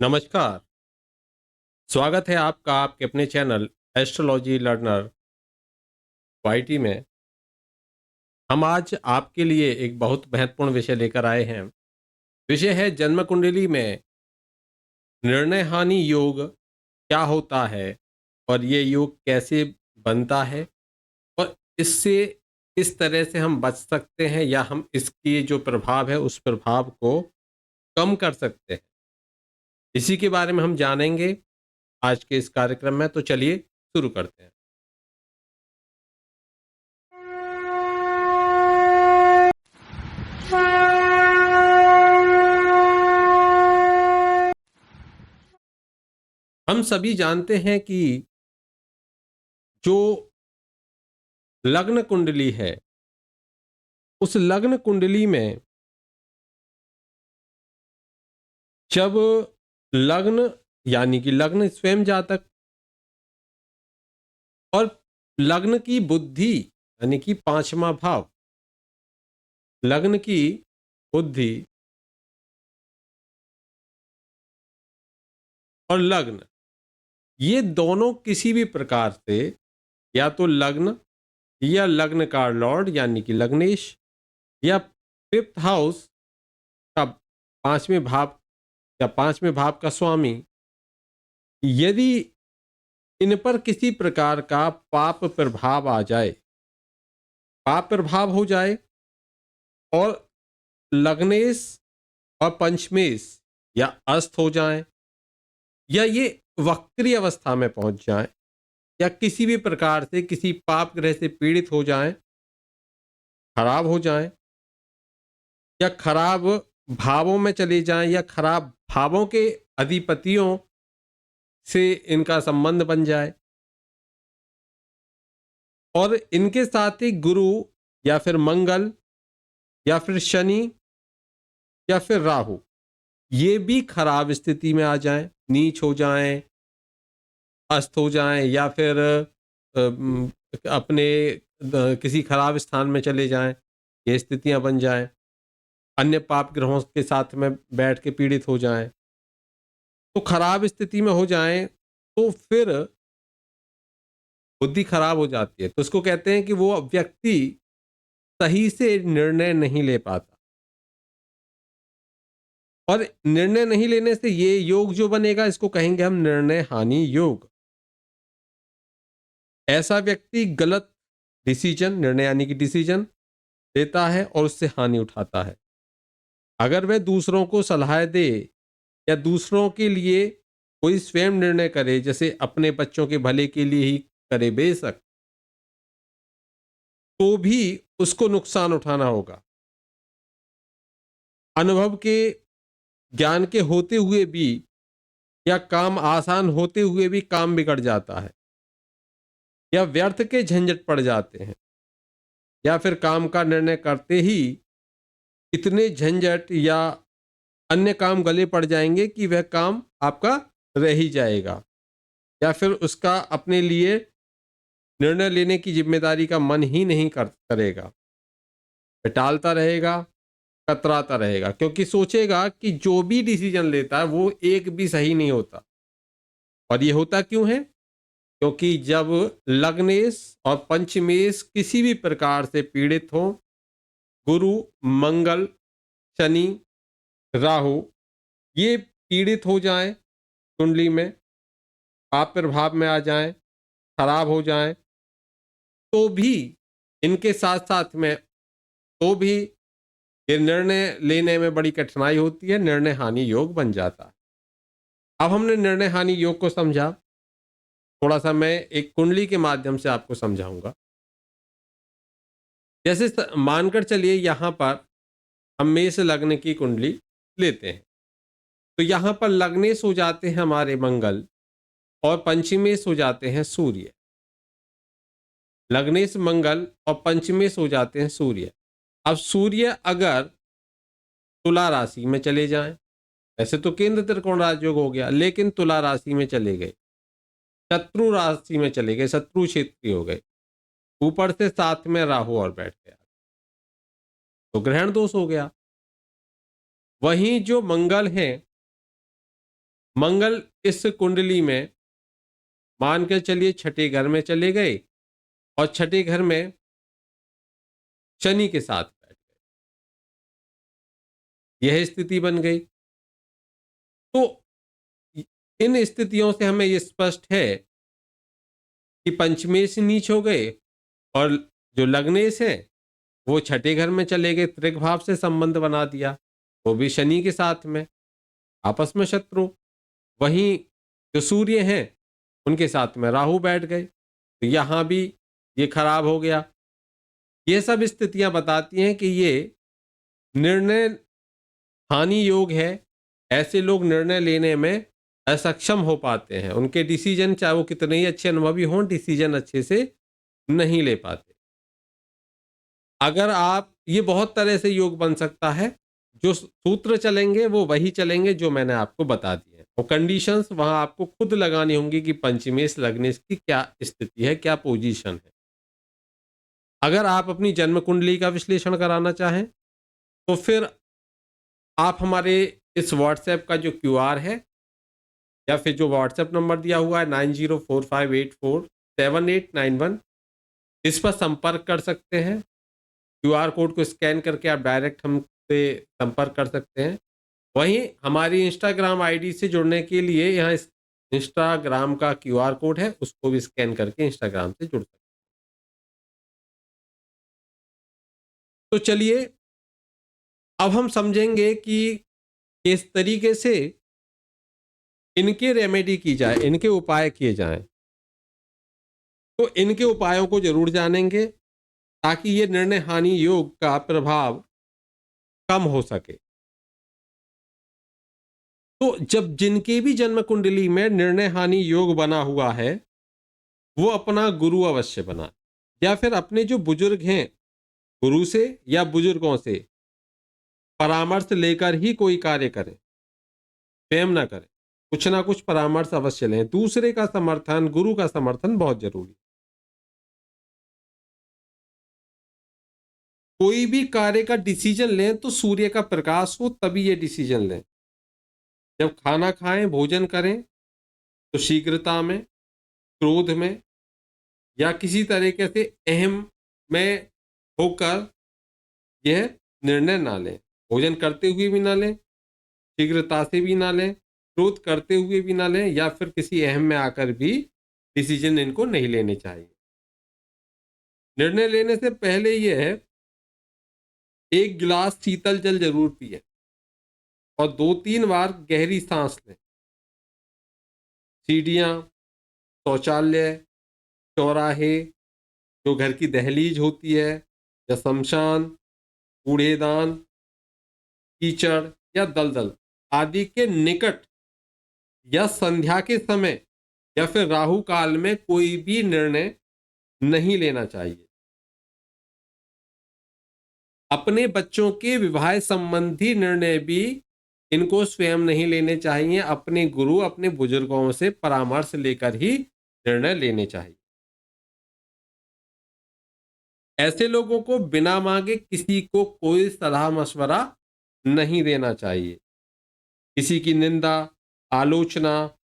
नमस्कार। स्वागत है आपका आपके अपने चैनल एस्ट्रोलॉजी लर्नर वाईटी में। हम आज आपके लिए एक बहुत महत्वपूर्ण विषय लेकर आए हैं। विषय है जन्म कुंडली में निर्णय हानि योग क्या होता है और ये योग कैसे बनता है और इससे किस तरह से हम बच सकते हैं या हम इसकी जो प्रभाव है उस प्रभाव को कम कर सकते हैं। इसी के बारे में हम जानेंगे आज के इस कार्यक्रम में। तो चलिए शुरू करते हैं। हम सभी जानते हैं कि जो लग्न कुंडली है, उस लग्न कुंडली में जब लग्न यानी कि लग्न स्वयं जातक और लग्न की बुद्धि यानी कि पांचवा भाव, लग्न की बुद्धि और लग्न, ये दोनों किसी भी प्रकार से या तो लग्न या लग्न का लॉर्ड यानी कि लग्नेश या फिफ्थ हाउस का पांचवें भाव या पांचवें भाव का स्वामी, यदि इन पर किसी प्रकार का पाप प्रभाव आ जाए, पाप प्रभाव हो जाए और लग्नेश और पंचमेश या अस्त हो जाएं या ये वक्री अवस्था में पहुंच जाएं या किसी भी प्रकार से किसी पाप ग्रह से पीड़ित हो जाएं, खराब हो जाएं या खराब भावों में चले जाएं या खराब भावों के अधिपतियों से इनका संबंध बन जाए और इनके साथ ही गुरु या फिर मंगल या फिर शनि या फिर राहु, ये भी खराब स्थिति में आ जाएं, नीच हो जाएं, अस्त हो जाएं या फिर अपने किसी खराब स्थान में चले जाएं, ये स्थितियां बन जाएं, अन्य पाप ग्रहों के साथ में बैठ के पीड़ित हो जाएं, तो खराब स्थिति में हो जाएं तो फिर बुद्धि खराब हो जाती है। तो इसको कहते हैं कि वो व्यक्ति सही से निर्णय नहीं ले पाता और निर्णय नहीं लेने से ये योग जो बनेगा इसको कहेंगे हम निर्णय हानि योग। ऐसा व्यक्ति गलत डिसीजन, निर्णय यानी कि डिसीजन लेता है और उससे हानि उठाता है। अगर वह दूसरों को सलाह दे या दूसरों के लिए कोई स्वयं निर्णय करे, जैसे अपने बच्चों के भले के लिए ही करे बेशक, तो भी उसको नुकसान उठाना होगा। अनुभव के ज्ञान के होते हुए भी या काम आसान होते हुए भी काम बिगड़ जाता है या व्यर्थ के झंझट पड़ जाते हैं या फिर काम का निर्णय करते ही इतने झंझट या अन्य काम गले पड़ जाएंगे कि वह काम आपका रह ही जाएगा या फिर उसका अपने लिए निर्णय लेने की जिम्मेदारी का मन ही नहीं करेगा। वह टालता रहेगा, कतराता रहेगा क्योंकि सोचेगा कि जो भी डिसीजन लेता है वो एक भी सही नहीं होता। और ये होता क्यों है? क्योंकि जब लग्नेश और पंचमेश किसी भी प्रकार से पीड़ित हो, गुरु, मंगल, शनि, राहु, ये पीड़ित हो जाएं कुंडली में, पाप प्रभाव में आ जाएं, खराब हो जाएं, तो भी इनके साथ साथ में तो भी ये निर्णय लेने में बड़ी कठिनाई होती है, निर्णय हानि योग बन जाता है। अब हमने निर्णय हानि योग को समझा, थोड़ा सा मैं एक कुंडली के माध्यम से आपको समझाऊंगा। जैसे मानकर चलिए यहाँ पर हम मेष लग्न की कुंडली लेते हैं, तो यहाँ पर लग्नेश हो जाते हैं हमारे मंगल और पंचमेश हो जाते हैं सूर्य। लग्नेश मंगल और पंचमेश हो जाते हैं सूर्य। अब सूर्य अगर तुला राशि में चले जाएं, ऐसे तो केंद्र त्रिकोण राजयोग हो गया, लेकिन तुला राशि में चले गए, शत्रु राशि में चले गए, शत्रु क्षेत्रीय हो गए, ऊपर से साथ में राहु और बैठ गया, तो ग्रहण दोष हो गया। वहीं जो मंगल है मंगल इस कुंडली में मान के चलिए छठे घर में चले गए और छठे घर में शनि के साथ बैठ गए, यह स्थिति बन गई। तो इन स्थितियों से हमें यह स्पष्ट है कि पंचमेश नीच हो गए और जो लग्नेश है वो छठे घर में चले गए, त्रिक भाव से संबंध बना दिया, वो भी शनि के साथ में, आपस में शत्रु। वहीं जो सूर्य हैं उनके साथ में राहु बैठ गए, तो यहां भी ये खराब हो गया। ये सब स्थितियां बताती हैं कि ये निर्णय हानि योग है। ऐसे लोग निर्णय लेने में असक्षम हो पाते हैं, उनके डिसीजन चाहे वो कितने ही अच्छे अनुभवी हों, डिसीजन अच्छे से नहीं ले पाते। अगर आप ये बहुत तरह से योग बन सकता है, जो सूत्र चलेंगे वो वही चलेंगे जो मैंने आपको बता दिए हैं, और कंडीशंस वहां आपको खुद लगानी होंगी कि पंचमेश लग्नेश की क्या स्थिति है, क्या पोजीशन है। अगर आप अपनी जन्म कुंडली का विश्लेषण कराना चाहें तो फिर आप हमारे इस व्हाट्सएप का जो क्यूआर है या फिर जो व्हाट्सएप नंबर दिया हुआ है 9045847891, इस पर संपर्क कर सकते हैं। क्यूआर कोड को स्कैन करके आप डायरेक्ट हमसे संपर्क कर सकते हैं। वहीं हमारी इंस्टाग्राम आईडी से जुड़ने के लिए यहाँ इंस्टाग्राम का क्यूआर कोड है, उसको भी स्कैन करके इंस्टाग्राम से जुड़ सकते हैं। तो चलिए अब हम समझेंगे कि किस तरीके से इनके रेमेडी की जाए, इनके उपाय किए जाएं। तो इनके उपायों को जरूर जानेंगे ताकि ये निर्णय हानि योग का प्रभाव कम हो सके। तो जब जिनके भी जन्म कुंडली में निर्णय हानि योग बना हुआ है वो अपना गुरु अवश्य बनाए, या फिर अपने जो बुजुर्ग हैं गुरु से या बुजुर्गों से परामर्श लेकर ही कोई कार्य करें, स्वयं ना करें। कुछ ना कुछ परामर्श अवश्य लें, दूसरे का समर्थन, गुरु का समर्थन बहुत जरूरी है। कोई भी कार्य का डिसीजन लें तो सूर्य का प्रकाश हो तभी ये डिसीजन लें। जब खाना खाएं, भोजन करें तो शीघ्रता में, क्रोध में या किसी तरीके से अहम में होकर यह निर्णय ना लें। भोजन करते हुए भी ना लें, शीघ्रता से भी ना लें, क्रोध करते हुए भी ना लें, या फिर किसी अहम में आकर भी डिसीजन इनको नहीं लेने चाहिए। निर्णय लेने से पहले यह है, एक गिलास शीतल जल जरूर पिए और 2-3 बार गहरी सांस लें। सीढ़ियाँ, शौचालय, चौराहे, जो घर की दहलीज होती है, या शमशान, कूड़ेदान, कीचड़ या दलदल आदि के निकट, या संध्या के समय या फिर राहु काल में कोई भी निर्णय नहीं लेना चाहिए। अपने बच्चों के विवाह संबंधी निर्णय भी इनको स्वयं नहीं लेने चाहिए, अपने गुरु, अपने बुजुर्गों से परामर्श लेकर ही निर्णय लेने चाहिए। ऐसे लोगों को बिना मांगे किसी को कोई सलाह मशवरा नहीं देना चाहिए। किसी की निंदा, आलोचना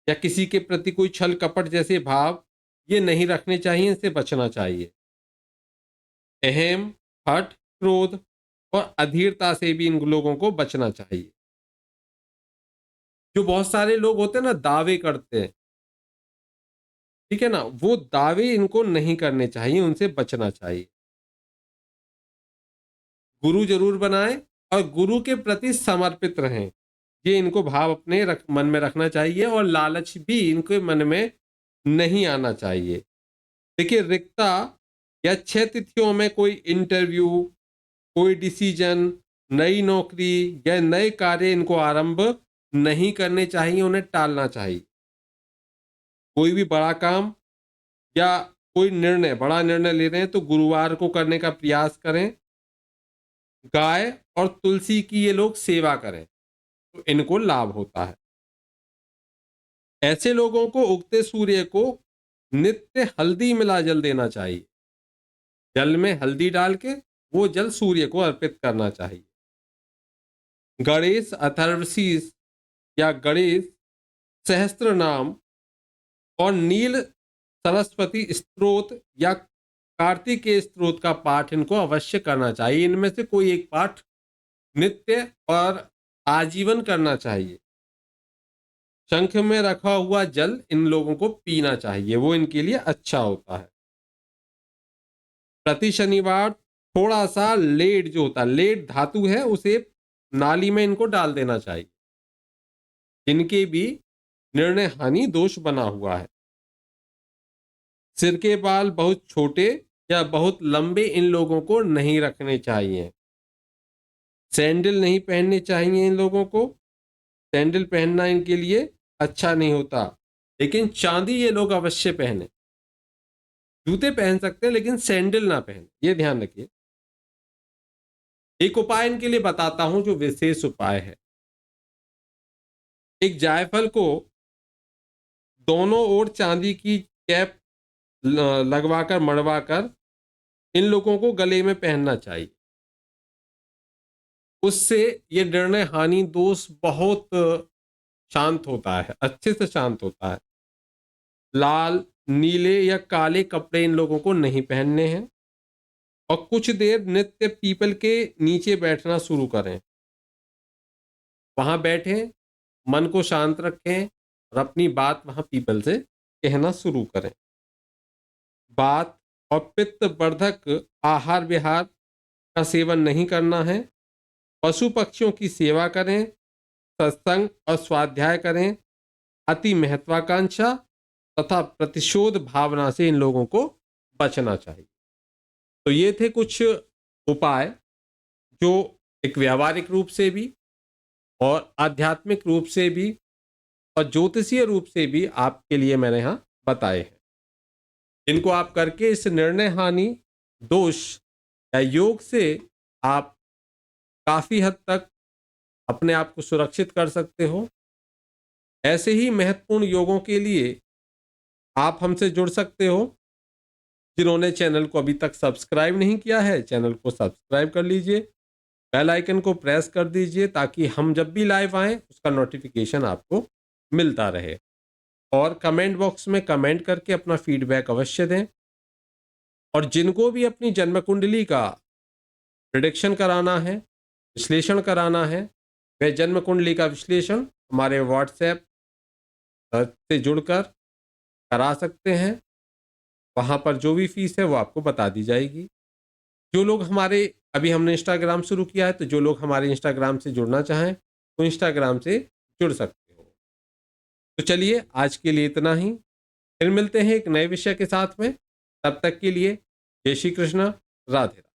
या किसी के प्रति कोई छल कपट जैसे भाव ये नहीं रखने चाहिए, इनसे बचना चाहिए। अहम, हठ, क्रोध और अधीरता से भी इन लोगों को बचना चाहिए। जो बहुत सारे लोग होते हैं ना, दावे करते हैं, ठीक है ना, वो दावे इनको नहीं करने चाहिए, उनसे बचना चाहिए। गुरु जरूर बनाएं और गुरु के प्रति समर्पित रहें, ये इनको भाव अपने मन में रखना चाहिए, और लालच भी इनके मन में नहीं आना चाहिए। देखिए, रिक्ता या 6 तिथियों में कोई इंटरव्यू, कोई डिसीजन, नई नौकरी या नए कार्य इनको आरंभ नहीं करने चाहिए, उन्हें टालना चाहिए। कोई भी बड़ा काम या कोई निर्णय, बड़ा निर्णय ले रहे हैं तो गुरुवार को करने का प्रयास करें। गाय और तुलसी की ये लोग सेवा करें तो इनको लाभ होता है। ऐसे लोगों को उगते सूर्य को नित्य हल्दी मिला जल देना चाहिए। जल में हल्दी डाल के वो जल सूर्य को अर्पित करना चाहिए। गणेश, अथर्वशीष या गणेश सहस्त्र नाम और नील सरस्वती स्तोत्र या कार्तिकेय स्तोत्र का पाठ इनको अवश्य करना चाहिए। इनमें से कोई एक पाठ नित्य और आजीवन करना चाहिए। शंख में रखा हुआ जल इन लोगों को पीना चाहिए, वो इनके लिए अच्छा होता है। प्रति शनिवार थोड़ा सा लेड जो होता है, लेड धातु है, उसे नाली में इनको डाल देना चाहिए। इनके भी निर्णय हानि दोष बना हुआ है। सिर के बाल बहुत छोटे या बहुत लंबे इन लोगों को नहीं रखने चाहिए। सैंडल नहीं पहनने चाहिए इन लोगों को। सैंडल पहनना इनके लिए अच्छा नहीं होता, लेकिन चांदी ये लोग अवश्य पहने। जूते पहन सकते हैं लेकिन सैंडल ना पहने, ये ध्यान रखिए। एक उपाय इनके लिए बताता हूं जो विशेष उपाय है। एक जायफल को दोनों ओर चांदी की कैप लगवाकर मड़वाकर इन लोगों को गले में पहनना चाहिए। उससे ये निर्णय हानि दोष बहुत शांत होता है, अच्छे से शांत होता है। लाल, नीले या काले कपड़े इन लोगों को नहीं पहनने हैं और कुछ देर नित्य पीपल के नीचे बैठना शुरू करें। वहां बैठें, मन को शांत रखें और अपनी बात वहां पीपल से कहना शुरू करें। बात और पित्त वर्धक आहार विहार का सेवन नहीं करना है। पशु पक्षियों की सेवा करें, सत्संग और स्वाध्याय करें। अति महत्वाकांक्षा तथा प्रतिशोध भावना से इन लोगों को बचना चाहिए। तो ये थे कुछ उपाय जो एक व्यावहारिक रूप से भी और आध्यात्मिक रूप से भी और ज्योतिषीय रूप से भी आपके लिए मैंने यहाँ बताए हैं। इनको आप करके इस निर्णय हानि दोष या योग से आप काफी हद तक अपने आप को सुरक्षित कर सकते हो। ऐसे ही महत्वपूर्ण योगों के लिए आप हमसे जुड़ सकते हो। जिन्होंने चैनल को अभी तक सब्सक्राइब नहीं किया है, चैनल को सब्सक्राइब कर लीजिए, बेल आइकन को प्रेस कर दीजिए ताकि हम जब भी लाइव आएँ उसका नोटिफिकेशन आपको मिलता रहे। और कमेंट बॉक्स में कमेंट करके अपना फीडबैक अवश्य दें। और जिनको भी अपनी जन्म कुंडली का प्रेडिक्शन कराना है, विश्लेषण कराना है, वह जन्म कुंडली का विश्लेषण हमारे व्हाट्सएप से जुड़कर करा सकते हैं। वहाँ पर जो भी फीस है वो आपको बता दी जाएगी। जो लोग हमारे, अभी हमने इंस्टाग्राम शुरू किया है, तो जो लोग हमारे इंस्टाग्राम से जुड़ना चाहें तो इंस्टाग्राम से जुड़ सकते हो। तो चलिए आज के लिए इतना ही, फिर मिलते हैं एक नए विषय के साथ में। तब तक के लिए जय श्री कृष्ण, राधे राधे।